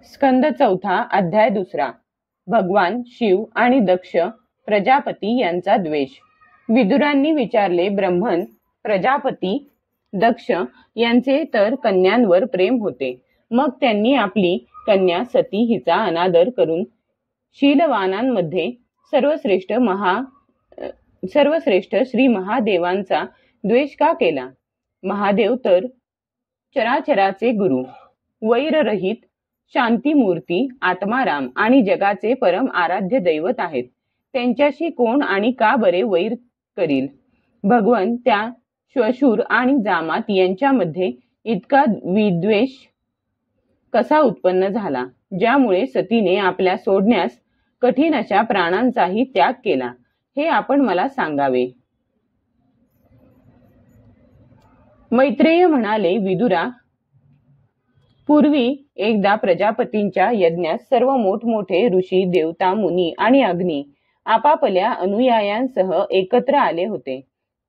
स्कंद चौथा अध्याय दुसरा. भगवान शिव आणि दक्ष प्रजापती यांचा द्वेष. विदुरांनी विचारले, ब्रह्मन, प्रजापती, दक्ष यांचे तर कन्यांवर प्रेम होते. मग त्यांनी आपली कन्या सती हिचा अनादर करून शीलवानांमध्ये सर्वश्रेष्ठ श्री महादेवांचा द्वेष का केला? महादेव तर चराचराचे गुरु, वैररहित शांतीमूर्ती, आत्माराम आणि जगाचे परम आराध्य दैवत आहेत. त्यांच्याशी कोण आणि का बरे वैर करील? भगवन, त्या श्वशूर आणि जामात यांच्यामध्ये इतका विद्वेष कसा उत्पन्न झाला, ज्यामुळे सतीने आपल्या सोडण्यास कठीण अशा प्राणांचाही त्याग केला, हे आपण मला सांगावे. मैत्रेय म्हणाले, विदुरा, पूर्वी एकदा प्रजापतींच्या यज्ञात सर्व मोठमोठे ऋषी, देवता, मुनी आणि अग्नी आपापल्या अनुयायांसह एकत्र आले होते.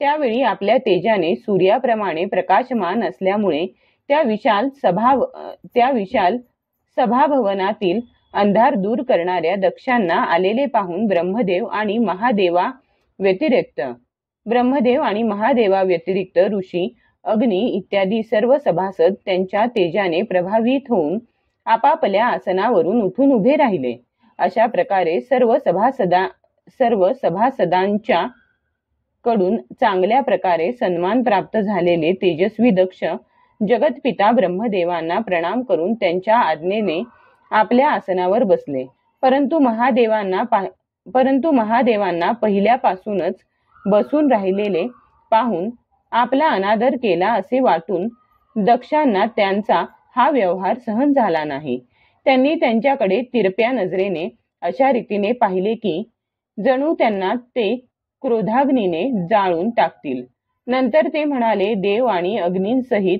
त्यावेळी आपल्या तेजाने सूर्याप्रमाणे प्रकाशमान असल्यामुळे त्या विशाल सभाभवनातील अंधार दूर करणाऱ्या दक्षांना आलेले पाहून ब्रह्मदेव आणि महादेवा व्यतिरिक्त ऋषी, अग्नी इत्यादी सर्व सभासद त्यांच्या तेजाने प्रभावित होऊन आपापल्या आसनावरून उठून उभे राहिले. अशा प्रकारे सर्व सभासदांच्या कडून चांगल्या प्रकारे सन्मान प्राप्त झालेले तेजस्वी दक्ष जगतपिता ब्रह्मदेवांना प्रणाम करून त्यांच्या आज्ञेने आपल्या आसनावर बसले. परंतु महादेवांना पहिल्यापासूनच बसून राहिलेले पाहून आपला अनादर केला असे वाटून दक्षांना त्यांचा हा व्यवहार सहन झाला नाही. त्यांनी त्यांच्याकडे तिरप्या नजरेने अशा रीतीने पाहिले की जणू त्यांना ते क्रोधाग्नीने जाळून टाकतील. नंतर ते म्हणाले, देव आणि अग्नींसहित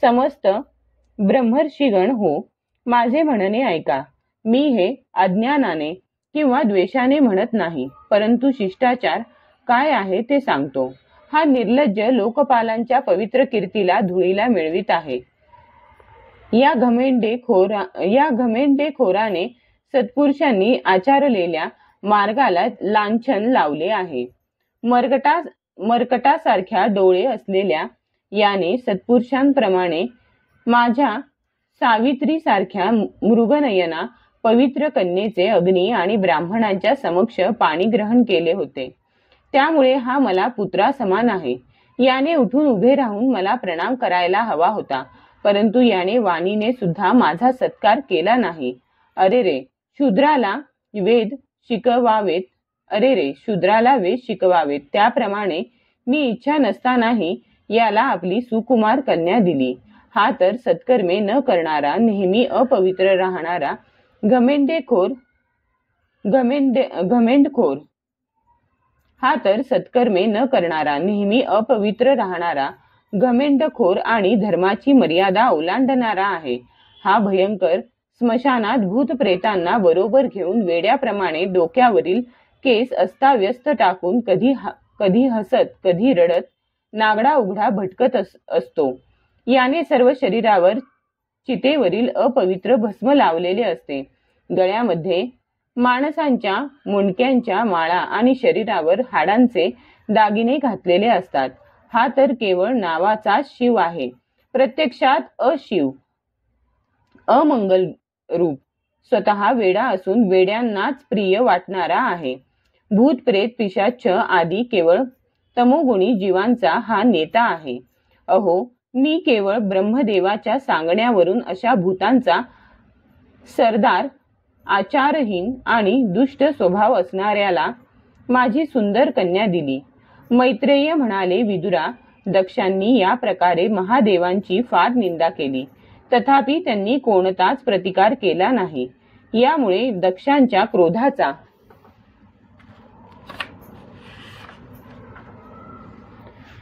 समस्त ब्रह्मर्षीगण हो, माझे म्हणणे ऐका. मी हे अज्ञानाने किंवा द्वेषाने म्हणत नाही, परंतु शिष्टाचार काय आहे ते सांगतो. हा निर्लज्ज लोकपालांच्या पवित्र कीर्तीला धुळीला मिळवित आहे. या घमेंडेखोराने सत्पुरुषांनी आचरलेल्या मार्गाला लांछन लावले आहे. मरकटासारख्या डोळे असलेल्या याने सत्पुरुषांप्रमाणे माझ्या सावित्रीसारख्या मृगनयना पवित्र कन्येचे अग्नी आणि ब्राह्मणांच्या समक्ष पाणी ग्रहण केले होते. त्यामुळे हा मला पुत्रा समान आहे. याने उठून उभे राहून मला प्रणाम करायला हवा होता, परंतु याने वाणीने सुद्धा माझा सत्कार केला नाही. अरे रे, शूद्राला वेद शिकवावेत, त्याप्रमाणे मी इच्छा नसतानाही याला आपली सुकुमार कन्या दिली. हा तर सत्कर्मे न करणारा, नेहमी अपवित्र राहणारा घमेंडखोर आणि धर्माची मर्यादा ओलांडणारा आहे. हा भयंकर स्मशानात भूत प्रेतांना बरोबर घेऊन वेड्याप्रमाणे डोक्यावरील केस अस्ताव्यस्त टाकून कधी हसत कधी रडत नागडा उघडा भटकत असतो. याने सर्व शरीरावर चितेवरील अपवित्र भस्म लावलेले असते. गळ्यामध्ये माणसांच्या मुंडक्यांच्या माळा आणि शरीरावर हाडांचे दागिने घातलेले असतात. हा तर केवळ नावाचाच शिव आहे, प्रत्यक्षात अशिव, अमंगल रूप, स्वतः वेडा असून वेड्यांनाच प्रिय वाटणारा आहे. भूत प्रेत पिशाच आदी केवळ तमोगुणी जीवांचा हा नेता आहे. अहो, मी केवळ ब्रह्मदेवाच्या सांगण्यावरून अशा भूतांचा सरदार, आचारहीन आणि दुष्ट स्वभाव असणाऱ्याला माझी सुंदर कन्या दिली. मैत्रेय म्हणाले, विदुरा, दक्षांनी या प्रकारे महादेवांची फार निंदा केली, तथापि त्यांनी कोणताच प्रतिकार केला नाही. यामुळे दक्षांच्या क्रोधाचा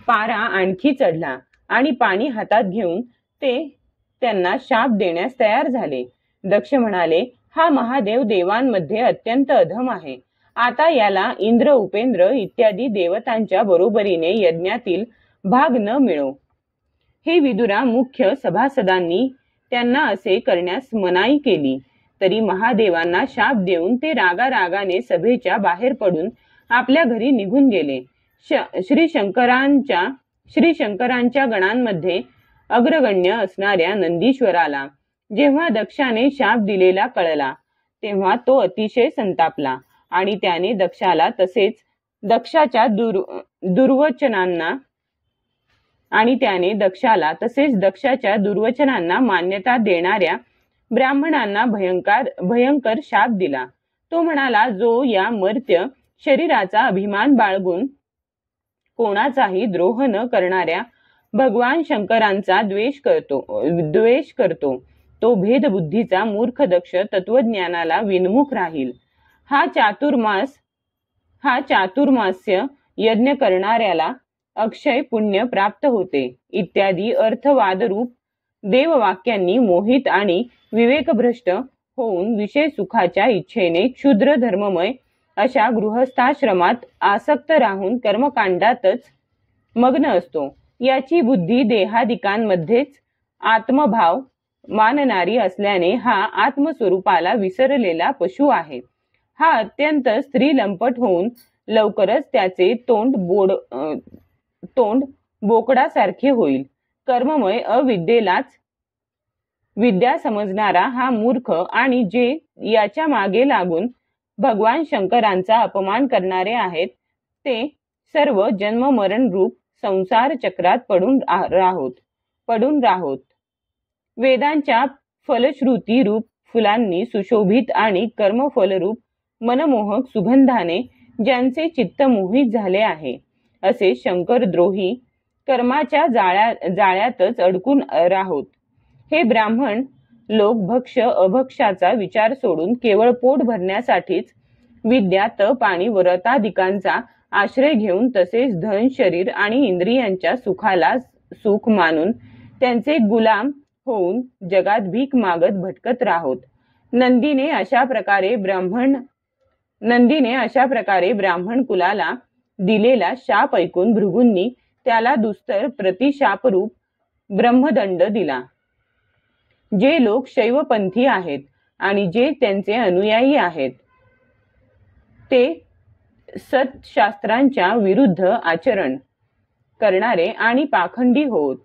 पारा आणखी चढला आणि पाणी हातात घेऊन ते त्यांना शाप देण्यास तयार झाले. दक्ष म्हणाले, हा महादेव देवांमध्ये अत्यंत अधम आहे. आता याला इंद्र, उपेंद्र इत्यादी देवतांच्या बरोबरीने यज्ञातील भाग न मिळो. हे विदुरा, मुख्य सभासदांनी त्यांना असे करण्यास मनाई केली. तरी महादेवांना शाप देऊन ते रागारागाने सभेच्या बाहेर पडून आपल्या घरी निघून गेले. श्री शंकरांच्या गणांमध्ये अग्रगण्य असणाऱ्या नंदीश्वराला जेव्हा दक्षाने शाप दिलेला कळला तेव्हा तो अतिशय संतापला आणि त्याने दक्षाला तसेच दक्षाच्या दुर्वचनांना मान्यता देणाऱ्या ब्राह्मणांना भयंकर शाप दिला. तो म्हणाला, जो या मर्त्य शरीराचा अभिमान बाळगून कोणाचाही द्रोह न करणाऱ्या भगवान शंकरांचा द्वेष करतो तो भेदबुद्धीचा मूर्ख दक्ष तत्वज्ञानाला विनमुख राहील. हा चातुर्मास्य यज्ञ करणाऱ्याला अक्षय पुण्य प्राप्त होते इत्यादी अर्थवादरूप देववाक्यांनी मोहित आणि विवेकभ्रष्ट होऊन विषय सुखाच्या इच्छेने क्षुद्र धर्ममय अशा गृहस्थाश्रमात आसक्त राहून कर्मकांडातच मग्न असतो. याची बुद्धी देहादिकांमध्येच आत्मभाव मानणारी असल्याने हा आत्मस्वरूपाला विसरलेला पशु आहे. हा अत्यंत स्त्रीलंपट होऊन लवकरच त्याचे तोंड बोकडासारखे होईल. कर्ममय अविद्येलाच विद्या समजणारा हा मूर्ख आणि जे याच्या मागे लागून भगवान शंकरांचा अपमान करणारे आहेत ते सर्व जन्म मरण रूप संसार चक्रात पडून राहोत. वेदांच्या फलश्रुती रूप फुलांनी सुशोभित आणि कर्मफलरूप मनमोहक सुगंधाने ज्यांचे चित्त मोहित झाले आहे असे शंकरद्रोही कर्माच्या जाळ्यातच अडकून राहोत. हे ब्राह्मण लोक भक्ष अभक्षाचा विचार सोडून केवळ पोट भरण्यासाठीच विद्या तप आणि व्रतादिकांचा आश्रय घेऊन तसेच धन शरीर आणि इंद्रियांच्या सुखाला सुख मानून त्यांचे गुलाम होऊन जगात भीक मागत भटकत राहोत. नंदीने अशा प्रकारे ब्राह्मण कुलाला दिलेला शाप ऐकून भृगूंनी त्याला दुस्तर प्रतिशापरूप ब्रह्मदंड दिला. जे लोक शैवपंथी आहेत आणि जे त्यांचे अनुयायी आहेत ते सत्शास्त्रांच्या विरुद्ध आचरण करणारे आणि पाखंडी होत.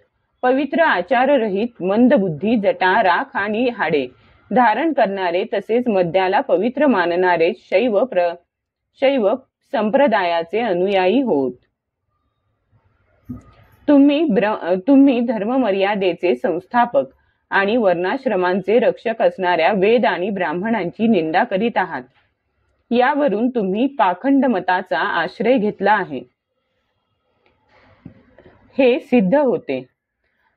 पवित्र आचाररहित मंदबुद्धी जटा राख आणि हाडे धारण करणारे तसेच मद्याला पवित्र मानणारे शैव संप्रदायाचे अनुयायी होत. तुम्ही धर्ममर्यादेचे संस्थापक आणि वर्णाश्रमांचे रक्षक असणाऱ्या वेद आणि ब्राह्मणांची निंदा करीत आहात. यावरून तुम्ही पाखंड मताचा आश्रय घेतला आहे हे सिद्ध होते.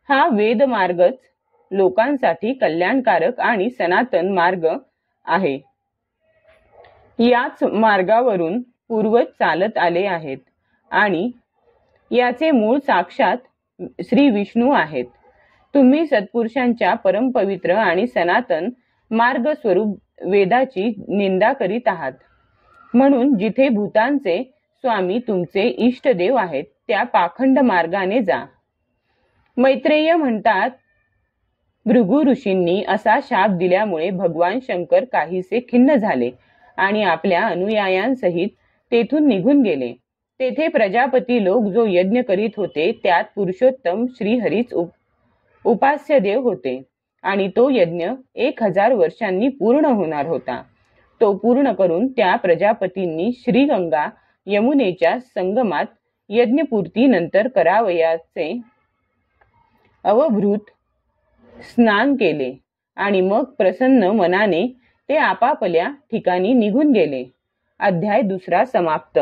हा वेद मार्गच लोकांसाठी कल्याणकारक आणि सनातन मार्ग आहे. याच मार्गावरून पूर्वज चालत आले आहेत आणि याचे मूळ साक्षात श्री विष्णू आहेत. तुम्ही सत्पुरुषांच्या परमपवित्र आणि सनातन मार्ग स्वरूप वेदाची निंदा करीत आहात. म्हणून जिथे भूतांचे स्वामी तुमचे इष्टदेव आहेत त्या पाखंड मार्गाने जा. मैत्रेय म्हणतात, भृगु ऋषींनी असा शाप दिल्यामुळे भगवान शंकर काहीसे खिन्न झाले आणि आपल्या अनुयायांसहित तेथून निघून गेले. तेथे प्रजापती लोक जो यज्ञ करीत होते त्यात पुरुषोत्तम श्रीहरीच उपास्य देव होते आणि तो यज्ञ 1000 वर्षांनी पूर्ण होणार होता. तो पूर्ण करून त्या प्रजापतींनी श्रीगंगा यमुनेच्या संगमात यज्ञपूर्तीनंतर करावयाचे अवभृत स्नान केले आणि मग प्रसन्न मनाने ते आपापल्या ठिकाणी निघून गेले. अध्याय 2 समाप्त.